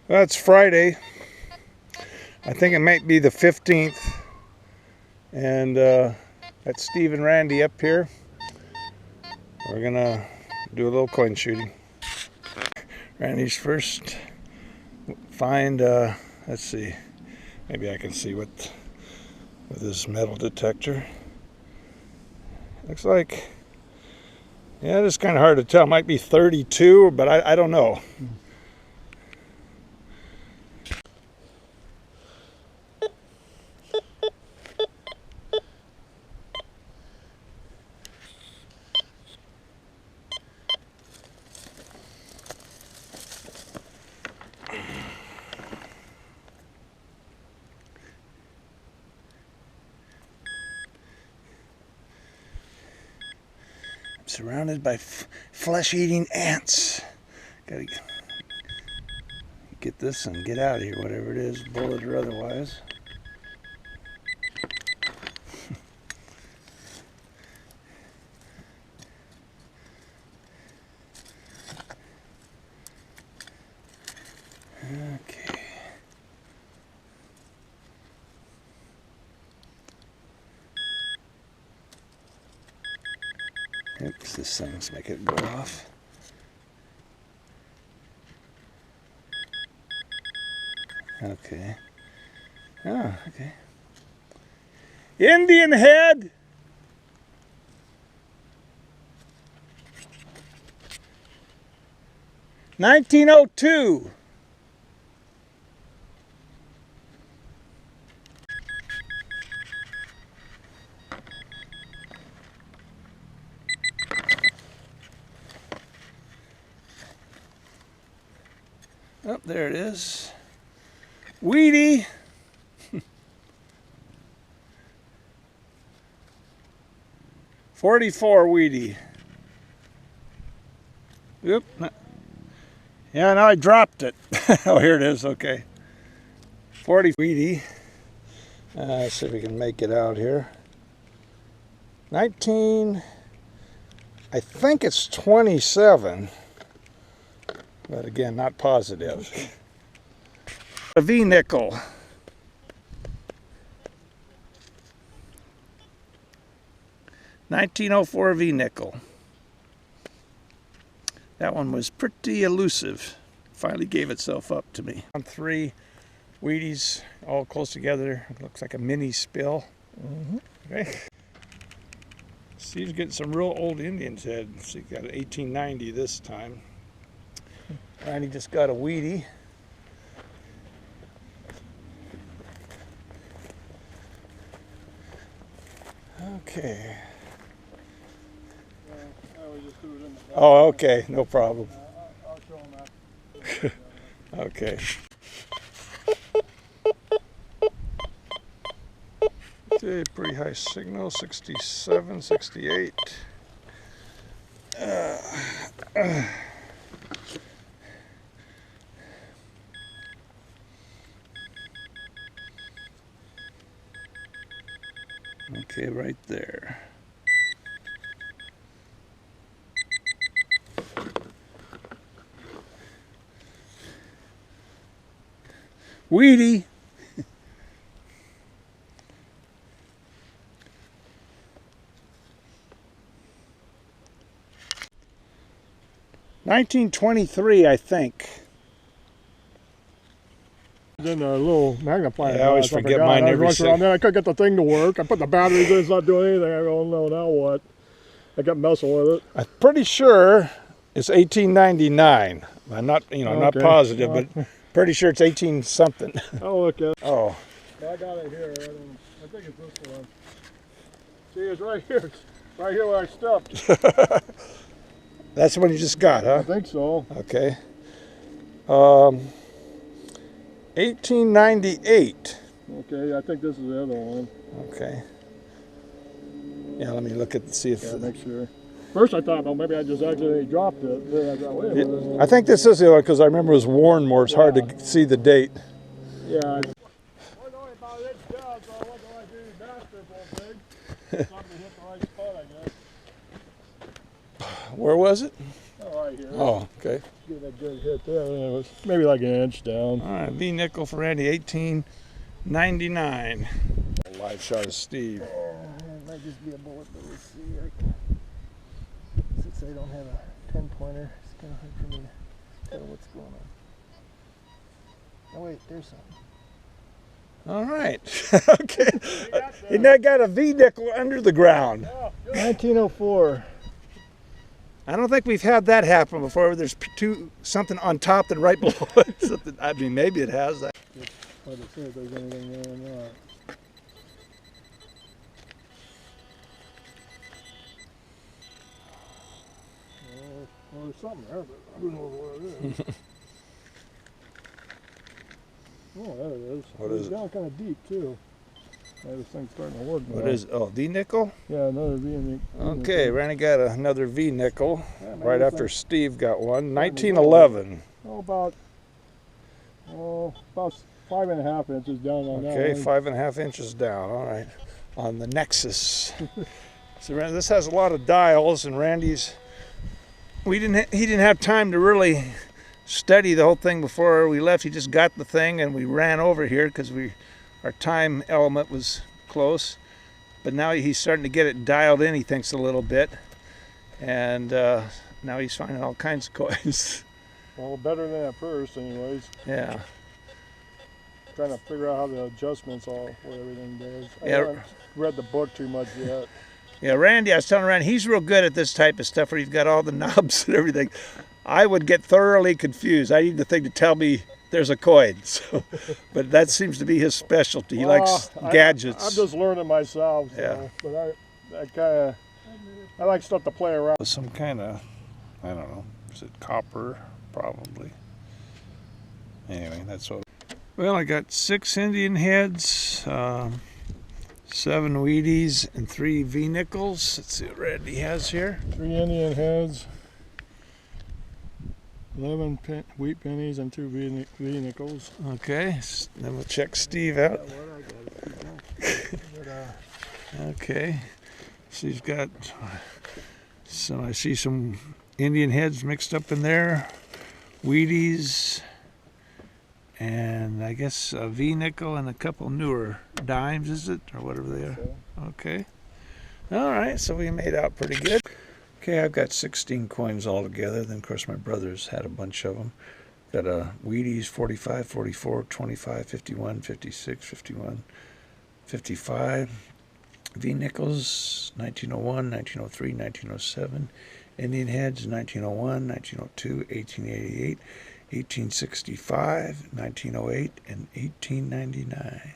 Well, it's Friday. I think it might be the 15th. And that's Steve and Randy up here. We're going to do a little coin shooting. Randy's first find, let's see. Maybe I can see with this metal detector. Looks like, yeah, it's kind of hard to tell. It might be 32, but I don't know. Surrounded by flesh-eating ants. Gotta get this and get out of here, whatever it is, bullet or otherwise. Okay. Oops, this thing's make it go off. Okay. Oh, okay. Indian head! $1902. Oh, there it is. Weedy. $44 weedy. Oop. Yeah, now I dropped it. Oh, here it is. Okay. 40 weedy. Let's see if we can make it out here. 19. I think it's 27. But again, not positive. A V-nickel. $1904 V-nickel. That one was pretty elusive. Finally gave itself up to me. On 3 Wheaties all close together. Looks like a mini spill. Okay. Steve's getting some real old Indian's head. So he got an 1890 this time. Randy just got a Wheatie. Okay. Oh, okay, no problem. I'll show him that. Okay. Okay, pretty high signal, 67, 68. Okay, right there. Weedy. $1923, I think. Then a little magnifying glass. I always forget mine every second. Then I couldn't get the thing to work. I put the batteries in, it's not doing anything. I go, oh no, now what? I kept messing with it. I'm pretty sure it's 1899. I'm not, not positive, but pretty sure it's 18 something. I'll look at it. Oh. I got it here. I think it's this one. See, it's right here. It's right here where I stepped. That's the one you just got, huh? I think so. Okay. 1898. Okay, I think this is the other one. Okay. Yeah, let me look at see if. Yeah, make sure. First I thought, well, maybe I just accidentally dropped it. Then I thought, wait a minute. I think this is the one because I remember it was worn more. It's hard to see the date. Yeah. I know about it down, so I wasn't like any basketball thing. Something hit the right spot, I guess. Where was it? Oh, right here. Oh, okay. Get a good hit there. And it was maybe like an inch down. All right, V nickel for Randy, 18.99. A live shot of Steve. It might just be a bullet, but we'll see. Since I don't have a 10-pointer, it's kind of hard for me to tell what's going on. Oh wait, there's something. All right. Okay. He now got a V nickel under the ground. 1904. I don't think we've had that happen before. Where there's something on top and right below it. Something, I mean, maybe it has. What it says, if there's anything going on. Well, there's something there, but who knows what it is. Oh, there it is. What is it's it? down kind of deep, too. Yeah, this thing's starting to work now. What is it? Oh, V nickel? Yeah, another V. Okay, Randy got another V nickel right after Steve got one. 1911. Oh, about 5.5 inches down on that. Okay, one. 5.5 inches down. All right, on the Nexus. So this has a lot of dials, and Randy's. He didn't have time to really study the whole thing before we left. He just got the thing, and we ran over here because our time element was close. But now he's starting to get it dialed in. He thinks a little bit, and now he's finding all kinds of coins. Well, better than at first, anyways. Yeah. Trying to figure out how the adjustments all what everything does. I Yeah. haven't read the book too much yet. Yeah, Randy, I was telling Randy, he's real good at this type of stuff where he's got all the knobs and everything. I would get thoroughly confused. I need the thing to tell me there's a coin. So, but that seems to be his specialty. He likes gadgets. I'm just learning myself. So, Yeah. But I like stuff to play around. Some kind of, I don't know, is it copper? Probably. Anyway, that's what. Well, I got 6 Indian heads, 7 Wheaties, and 3 V nickels. Let's see what Randy has here. 3 Indian heads, 11 wheat pennies, and 2 V nickels. Okay, then we'll check Steve out. Okay, Steve's got some. I see some Indian heads mixed up in there, Wheaties, and I guess a V nickel and a couple newer dimes, is it, or whatever they are? Okay. All right, so we made out pretty good. Okay, I've got 16 coins altogether. Then, of course, my brother's had a bunch of them. Got a Wheaties 45, 44, 25, 51, 56, 51, 55. V nickels 1901, 1903, 1907. Indian heads 1901, 1902, 1888, 1865, 1908, and 1899.